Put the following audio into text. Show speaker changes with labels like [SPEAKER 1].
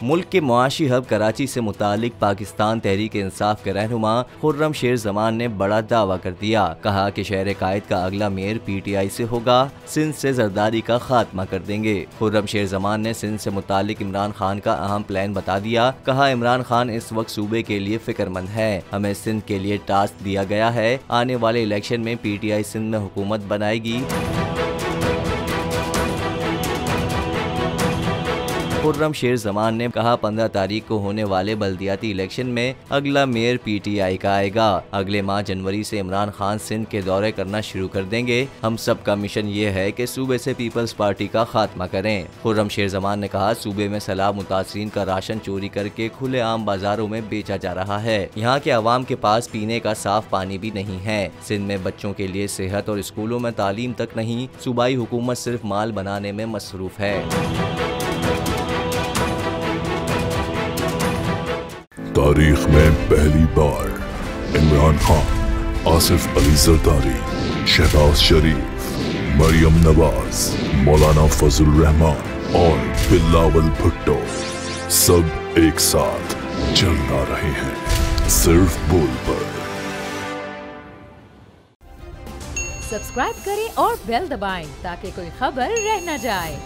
[SPEAKER 1] मुल्क के मुआशी हब कराची से मुतालिक पाकिस्तान तहरीक इंसाफ के रहनुमा खुर्रम शेर जमान ने बड़ा दावा कर दिया। कहा कि शहर कायद का अगला मेयर PTI से होगा, सिंध से जरदारी का खात्मा कर देंगे। खुर्रम शेर जमान ने सिंध से मुतालिक इमरान खान का अहम प्लान बता दिया। कहा इमरान खान इस वक्त सूबे के लिए फिक्रमंद है, हमें सिंध के लिए टास्क दिया गया है, आने वाले इलेक्शन में PTI सिंध में हुकूमत बनाएगी। खुर्रम शेर जमान ने कहा 15 तारीख को होने वाले बल्दियाती इलेक्शन में अगला मेयर PTI का आएगा। अगले माह जनवरी से इमरान खान सिंध के दौरे करना शुरू कर देंगे। हम सब का मिशन ये है कि सूबे से पीपल्स पार्टी का खात्मा करें। खुर्रम शेर जमान ने कहा सूबे में सैलाब मुतासरीन का राशन चोरी करके खुले आम बाजारों में बेचा जा रहा है। यहाँ के अवाम के पास पीने का साफ पानी भी नहीं है। सिंध में बच्चों के लिए सेहत और स्कूलों में तालीम तक नहीं। सूबाई हुकूमत सिर्फ माल बनाने में मसरूफ है।
[SPEAKER 2] तारीख में पहली बार इमरान खान, आसिफ अली जरदारी, शहबाज शरीफ, मरियम नवाज, मौलाना फजल रहमान और बिलावल भुट्टो सब एक साथ चल रहे हैं सिर्फ बोल पर।
[SPEAKER 3] सब्सक्राइब करें और बेल दबाएं ताकि कोई खबर रह न जाए।